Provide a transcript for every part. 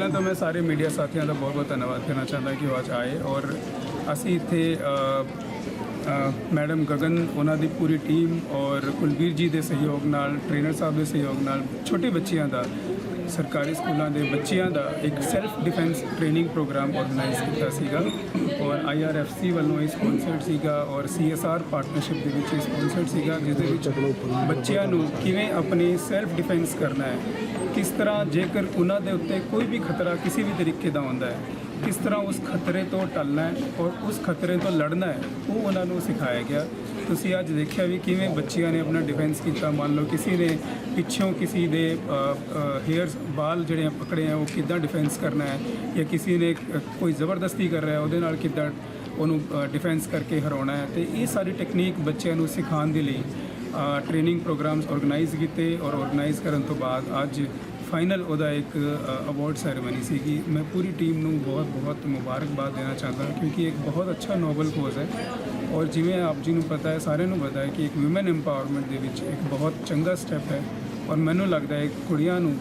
ਪਹਿਲਾਂ ਤਾਂ ਮੈਂ ਸਾਰੇ ਮੀਡੀਆ ਸਾਥੀਆਂ ਦਾ ਬਹੁਤ ਬਹੁਤ ਧੰਨਵਾਦ ਕਰਨਾ ਚਾਹੁੰਦਾ ਕਿ ਉਹ ਅੱਜ ਆਏ ਔਰ ਅਸੀਂ ਇੱਥੇ ਮੈਡਮ ਗਗਨ ਉਹਨਾਂ ਦੀ ਪੂਰੀ ਟੀਮ ਔਰ ਕੁਲਬੀਰ ਜੀ ਦੇ ਸਹਿਯੋਗ ਨਾਲ ਟ੍ਰੇਨਰ ਸਾਹਿਬ ਦੇ ਸਹਿਯੋਗ ਨਾਲ ਛੋਟੇ ਬੱਚਿਆਂ ਦਾ ਸਰਕਾਰੀ ਸਕੂਲਾਂ ਦੇ ਬੱਚਿਆਂ ਦਾ ਇੱਕ self defence training programme organise ਕੀਤਾ ਸੀਗਾ ਔਰ IRFC ਵੱਲੋਂ ਇਹ ਸਪਾਂਸਰਡ ਸੀਗਾ ਔਰ CSR ਪਾਰਟਨਰਸ਼ਿਪ ਦੇ ਵਿੱਚ ਸਪਾਂਸਰਡ ਸੀਗਾ ਜਿਹਦੇ ਵਿੱਚ ਬੱਚਿਆਂ ਨੂੰ ਕਿਵੇਂ ਆਪਣੀ ਸੈਲਫ ਡਿਫੈਂਸ ਕਰਨਾ ਹੈ, ਕਿਸ ਤਰ੍ਹਾਂ ਜੇਕਰ ਉਹਨਾਂ ਦੇ ਉੱਤੇ ਕੋਈ ਵੀ ਖਤਰਾ ਕਿਸੇ ਵੀ ਤਰੀਕੇ ਦਾ ਹੁੰਦਾ ਹੈ ਕਿਸ ਤਰ੍ਹਾਂ ਉਸ ਖਤਰੇ ਤੋਂ ਟਲਣਾ ਹੈ ਔਰ ਉਸ ਖਤਰੇ ਤੋਂ ਲੜਨਾ ਹੈ, ਉਹ ਉਹਨਾਂ ਨੂੰ ਸਿਖਾਇਆ ਗਿਆ। ਤੁਸੀਂ ਅੱਜ ਦੇਖਿਆ ਵੀ ਕਿਵੇਂ ਬੱਚਿਆਂ ਨੇ ਆਪਣਾ ਡਿਫੈਂਸ ਕੀਤਾ। ਮੰਨ ਲਓ ਕਿਸੇ ਨੇ ਪਿੱਛੋਂ ਕਿਸੇ ਦੇ ਹੇਅਰਸ ਬਾਲ ਜਿਹੜੇ ਪਕੜੇ ਆ ਉਹ ਕਿੱਦਾਂ ਡਿਫੈਂਸ ਕਰਨਾ ਹੈ ਜਾਂ ਕਿਸੇ ਨੇ ਕੋਈ ਜ਼ਬਰਦਸਤੀ ਕਰ ਰਿਹਾ ਉਹਦੇ ਨਾਲ ਕਿੱਦਾਂ ਉਹਨੂੰ ਡਿਫੈਂਸ ਕਰਕੇ ਹਰਾਉਣਾ ਹੈ। ਤੇ ਇਹ ਸਾਰੀ ਟੈਕਨੀਕ ਬੱਚਿਆਂ ਨੂੰ ਸਿਖਾਉਣ ਦੇ ਲਈ ਟ੍ਰੇਨਿੰਗ ਪ੍ਰੋਗਰਾਮਸ ਆਰਗੇਨਾਈਜ਼ ਕੀਤੇ ਔਰ ਆਰਗੇਨਾਈਜ਼ ਕਰਨ ਤੋਂ ਬਾਅਦ ਅੱਜ ਫਾਈਨਲ ਉਹਦਾ ਇੱਕ ਅਵਾਰਡ ਸੈਰੇਮਨੀ ਸੀਗੀ। ਮੈਂ ਪੂਰੀ ਟੀਮ ਨੂੰ ਬਹੁਤ ਬਹੁਤ ਮੁਬਾਰਕਬਾਦ ਦੇਣਾ ਚਾਹੁੰਦਾ ਕਿਉਂਕਿ ਇੱਕ ਬਹੁਤ ਅੱਛਾ ਨੋਬਲ ਕੋਜ਼ ਹੈ ਔਰ ਜਿਵੇਂ ਆਪ ਜੀ ਨੂੰ ਪਤਾ ਹੈ ਸਾਰਿਆਂ ਨੂੰ ਪਤਾ ਹੈ ਕਿ ਇੱਕ ਔਮਨ ਐਮਪਾਵਰਮੈਂਟ ਦੇ ਵਿੱਚ ਇੱਕ ਬਹੁਤ ਚੰਗਾ ਸਟੈਪ ਹੈ ਔਰ ਮੈਨੂੰ ਲੱਗਦਾ ਹੈ ਕੁੜੀਆਂ ਨੂੰ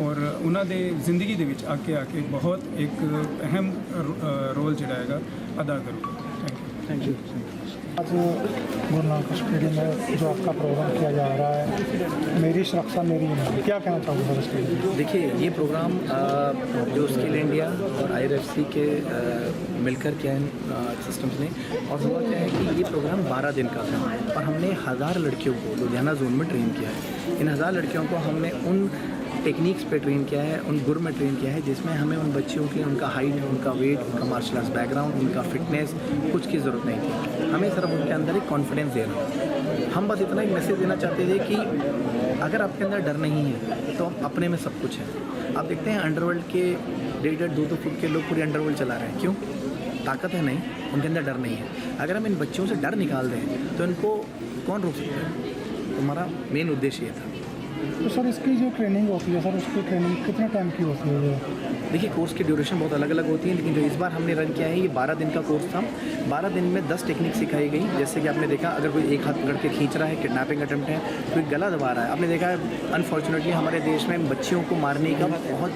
ਔਰ ਉਹਨਾਂ ਦੇ ਜ਼ਿੰਦਗੀ ਦੇ ਵਿੱਚ ਆ ਕੇ ਬਹੁਤ ਇੱਕ ਅਹਿਮ ਰੋਲ ਜਿਹੜਾ ਹੈਗਾ ਅਦਾ ਕਰੂਗਾ। Thank you. आज गुरु नानक स्टेडियम में जो आपका प्रोग्राम किया जा रहा है, मेरी सुरक्षा मेरी ईमान, क्या कहना चाहूँगा इसके लिए? देखिए ये प्रोग्राम जो स्किल इंडिया और IRFC के मिलकर किया इन सिस्टम्स ने और हुआ क्या है कि ये प्रोग्राम 12 दिन का था और हमने 1000 लड़कियों को लुधियाना जोन में ट्रेन किया है। इन 1000 लड़कियों को हमने उन टेक्निक्स पे ट्रेन किया है, उन गुर में ट्रेन किया है जिसमें हमें उन बच्चियों के उनका हाइट, उनका वेट, उनका मार्शल आर्ट्स बैकग्राउंड, उनका फिटनेस कुछ की ज़रूरत नहीं थी। हमें सिर्फ उनके अंदर एक कॉन्फिडेंस देना। हम बस इतना एक मैसेज देना चाहते थे कि अगर आपके अंदर डर नहीं है तो अपने में सब कुछ है। आप देखते हैं अंडरवर्ल्ड के 1.5-2 फुट के लोग पूरे अंडरवर्ल्ड चला रहे हैं, क्यों? ताकत है नहीं, उनके अंदर डर नहीं है। अगर हम इन बच्चों से डर निकाल दें तो इनको कौन रोक सकता है? तो हमारा मेन उद्देश्य ये था। तो सर इसकी जो ट्रेनिंग होती है सर, उसकी ट्रेनिंग कितने टाइम की होती है? देखिए कोर्स की ड्यूरेशन बहुत अलग अलग होती है, लेकिन जो इस बार हमने रन किया है ये 12 दिन का कोर्स था। 12 दिन में 10 टेक्निक सिखाई गई। जैसे कि आपने देखा अगर कोई एक हाथ पकड़ के खींच रहा है, किडनैपिंग अटेम्प्ट है, कोई गला दबा रहा है। आपने देखा है अनफॉर्चुनेटली हमारे देश में बच्चियों को मारने का बहुत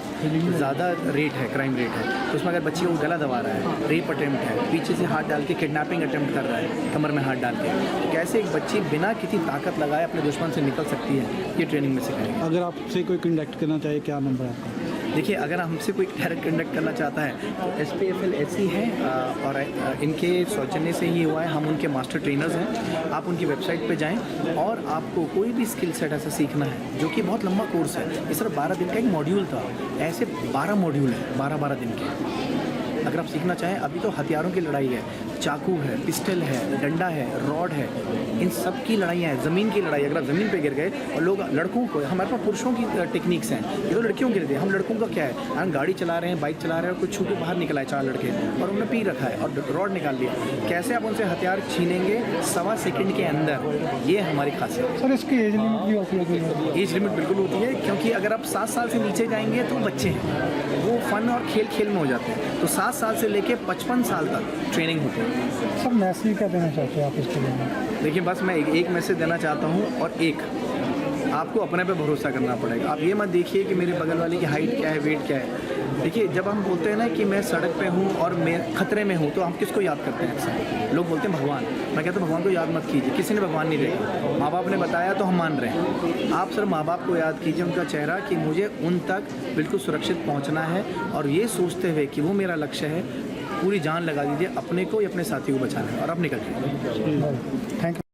ज़्यादा रेट है, क्राइम रेट है। तो उसमें अगर बच्ची को गला दबा रहा है, रेप अटेम्प्ट है, पीछे से हाथ डाल के किडनैपिंग अटेम्प्ट कर रहा है कमर में हाथ डाल के, तो कैसे एक बच्ची बिना किसी ताकत लगाए अपने दुश्मन से निकल सकती है, ये ट्रेनिंग में सिखाएंगे। अगर आपसे कोई कंडक्ट करना चाहे क्या नंबर है आपका? देखिए अगर हमसे कोई डायरेक्ट कंडक्ट करना चाहता है तो SPFL ऐसी है और इनके सौजन्य से ही हुआ है। हम उनके मास्टर ट्रेनर्स हैं। आप उनकी वेबसाइट पे जाएं और आपको कोई भी स्किल सेट ऐसा सीखना है जो कि बहुत लंबा कोर्स है। ये सिर्फ 12 दिन का एक मॉड्यूल था, ऐसे 12 मॉड्यूल हैं 12-12 दिन के। अगर आप सीखना चाहें, अभी तो हथियारों की लड़ाई है, चाकू है, पिस्टल है, डंडा है, रॉड है, इन सब की लड़ाइयाँ हैं। ज़मीन की लड़ाई, अगर आप ज़मीन पे गिर गए और लोग लड़कों को, हमारे पास पुरुषों की टेक्निक्स हैं, ये तो लड़कियों के लिए थे। हम लड़कों का क्या है, हम गाड़ी चला रहे हैं, बाइक चला रहे हैं और कुछ छू के बाहर निकला है 4 लड़के और उन्होंने पी रखा है और रॉड निकाल लिया, कैसे आप उनसे हथियार छीनेंगे 1.25 सेकंड के अंदर, ये हमारी खासियत है। सर इसकी एज लिमिट भी होती है? एज लिमिट बिल्कुल होती है, क्योंकि अगर आप 7 साल से नीचे जाएंगे तो बच्चे हैं, वो फन और खेल खेल में हो जाते हैं। तो 7 साल से लेके 55 साल तक ट्रेनिंग होती है। सर मैसेज क्या देना चाहते हैं आप इसके लिए? देखिए बस मैं एक मैसेज देना चाहता हूँ और एक आपको अपने पे भरोसा करना पड़ेगा। आप ये मत देखिए कि मेरे बगल वाले की हाइट क्या है, वेट क्या है। देखिए जब हम बोलते हैं ना कि मैं सड़क पे हूँ और मैं खतरे में हूँ, तो हम किसको याद करते हैं अक्सर? लोग बोलते हैं भगवान। मैं कहता हूँ भगवान को याद मत कीजिए, किसी ने भगवान नहीं देखा, माँ बाप ने बताया तो हम मान रहे हैं। आप सिर्फ माँ बाप को याद कीजिए, उनका चेहरा, कि मुझे उन तक बिल्कुल सुरक्षित पहुँचना है और ये सोचते हुए कि वो मेरा लक्ष्य है, पूरी जान लगा दीजिए अपने को या अपने साथी को बचाना है और आप निकल जाइए। Thank you.